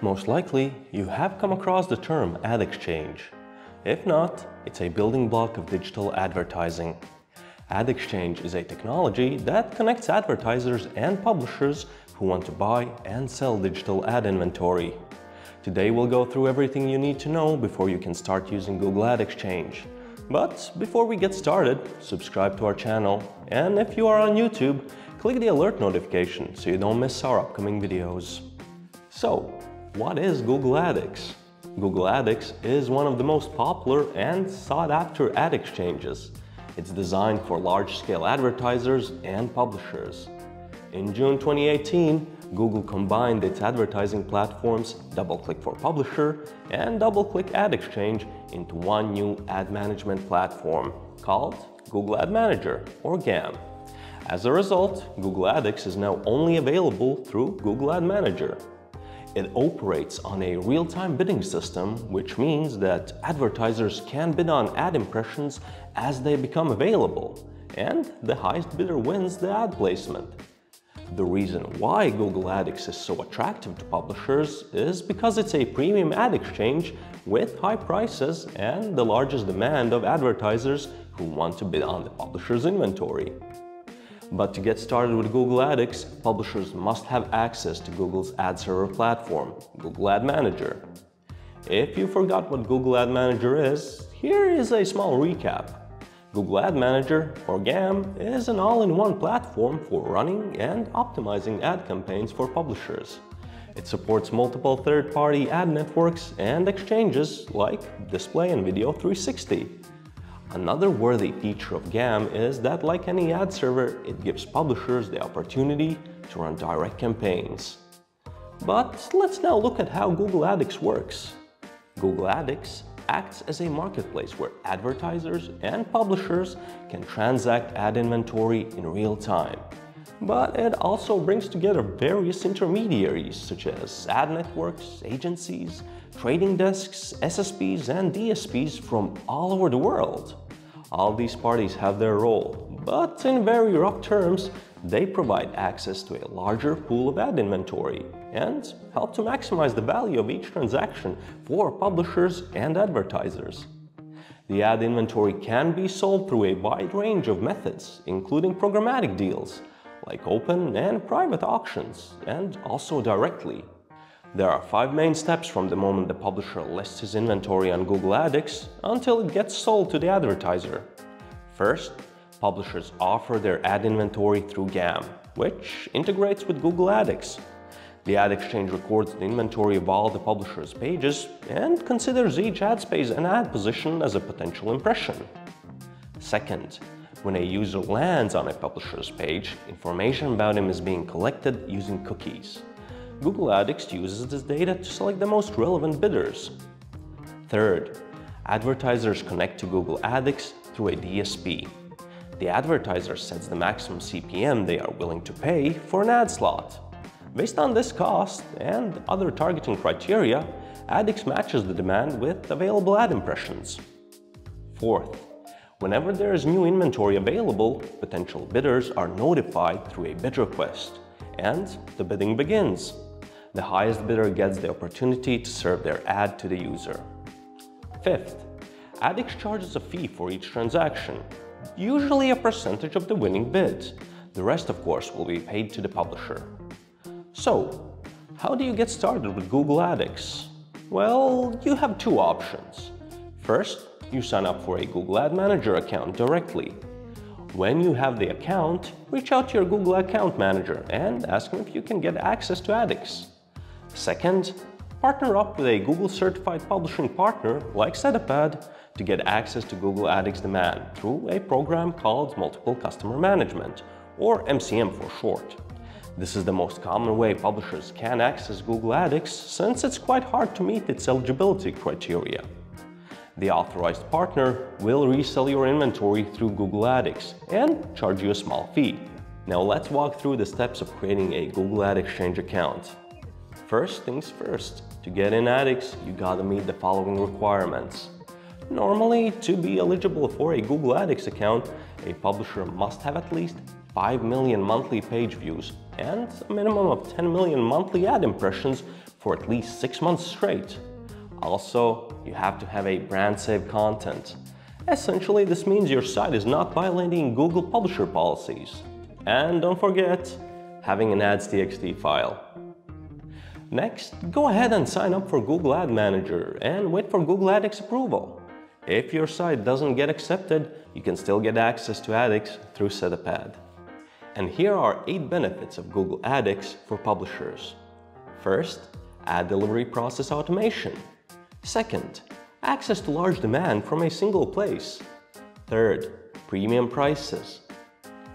Most likely, you have come across the term ad exchange. If not, it's a building block of digital advertising. Ad exchange is a technology that connects advertisers and publishers who want to buy and sell digital ad inventory. Today we'll go through everything you need to know before you can start using Google Ad Exchange. But before we get started, subscribe to our channel, and if you are on YouTube, click the alert notification so you don't miss our upcoming videos. So, what is Google AdX? Google AdX is one of the most popular and sought-after ad exchanges. It's designed for large-scale advertisers and publishers. In June 2018, Google combined its advertising platforms DoubleClick for Publisher and DoubleClick Ad Exchange into one new ad management platform called Google Ad Manager, or GAM. As a result, Google AdX is now only available through Google Ad Manager. It operates on a real-time bidding system, which means that advertisers can bid on ad impressions as they become available, and the highest bidder wins the ad placement. The reason why Google AdX is so attractive to publishers is because it's a premium ad exchange with high prices and the largest demand of advertisers who want to bid on the publisher's inventory. But to get started with Google AdX, publishers must have access to Google's ad server platform, Google Ad Manager. If you forgot what Google Ad Manager is, here is a small recap. Google Ad Manager, or GAM, is an all-in-one platform for running and optimizing ad campaigns for publishers. It supports multiple third-party ad networks and exchanges like Display and Video 360. Another worthy feature of GAM is that, like any ad server, it gives publishers the opportunity to run direct campaigns. But let's now look at how Google AdX works. Google AdX acts as a marketplace where advertisers and publishers can transact ad inventory in real time. But it also brings together various intermediaries such as ad networks, agencies, trading desks, SSPs, and DSPs from all over the world. All these parties have their role, but in very rough terms, they provide access to a larger pool of ad inventory and help to maximize the value of each transaction for publishers and advertisers. The ad inventory can be sold through a wide range of methods, including programmatic deals, like open and private auctions, and also directly. There are 5 main steps from the moment the publisher lists his inventory on Google AdX until it gets sold to the advertiser. First, publishers offer their ad inventory through GAM, which integrates with Google AdX. The ad exchange records the inventory of all the publisher's pages and considers each ad space and ad position as a potential impression. Second, when a user lands on a publisher's page, information about him is being collected using cookies. Google AdX uses this data to select the most relevant bidders. Third, advertisers connect to Google AdX through a DSP. The advertiser sets the maximum CPM they are willing to pay for an ad slot. Based on this cost and other targeting criteria, AdX matches the demand with available ad impressions. Fourth, whenever there is new inventory available, potential bidders are notified through a bid request, and the bidding begins. The highest bidder gets the opportunity to serve their ad to the user. Fifth, AdX charges a fee for each transaction, usually a percentage of the winning bid. The rest, of course, will be paid to the publisher. So, how do you get started with Google AdX? Well, you have 2 options. First, you sign up for a Google Ad Manager account directly. When you have the account, reach out to your Google Account Manager and ask them if you can get access to AdX. Second, partner up with a Google certified publishing partner like Setupad to get access to Google AdX demand through a program called Multiple Customer Management, or MCM for short. This is the most common way publishers can access Google AdX since it's quite hard to meet its eligibility criteria. The authorized partner will resell your inventory through Google AdX and charge you a small fee. Now let's walk through the steps of creating a Google Ad Exchange account. First things first, to get in AdX, you gotta meet the following requirements. Normally, to be eligible for a Google AdX account, a publisher must have at least 5 million monthly page views and a minimum of 10 million monthly ad impressions for for at least 6 months straight. Also, you have to have a brand safe content. Essentially, this means your site is not violating Google publisher policies. And don't forget, having an ads.txt file. Next, go ahead and sign up for Google Ad Manager and wait for Google AdX approval. If your site doesn't get accepted, you can still get access to AdX through SetupAd. And here are 8 benefits of Google AdX for publishers. First, ad delivery process automation. Second, access to large demand from a single place. Third, premium prices.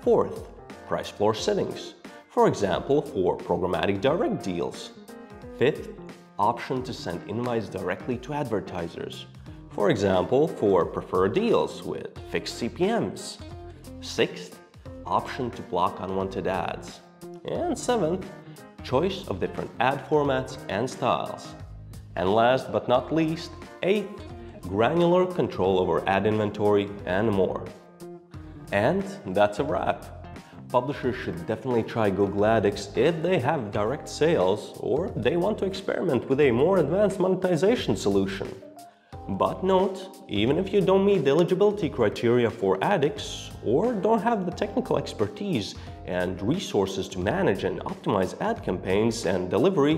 Fourth, price floor settings, for example, for programmatic direct deals. Fifth, option to send invites directly to advertisers, for example, for preferred deals with fixed CPMs. Sixth, option to block unwanted ads. And seventh, choice of different ad formats and styles. And last but not least, eighth, granular control over ad inventory and more. And that's a wrap. Publishers should definitely try Google AdX if they have direct sales or they want to experiment with a more advanced monetization solution. But note, even if you don't meet the eligibility criteria for AdX or don't have the technical expertise and resources to manage and optimize ad campaigns and delivery,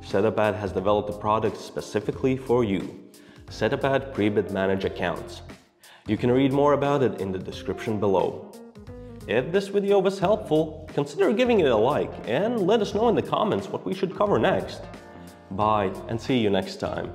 SetupAd has developed a product specifically for you. SetupAd Pre-Bid Manage Accounts. You can read more about it in the description below. If this video was helpful, consider giving it a like and let us know in the comments what we should cover next. Bye and see you next time.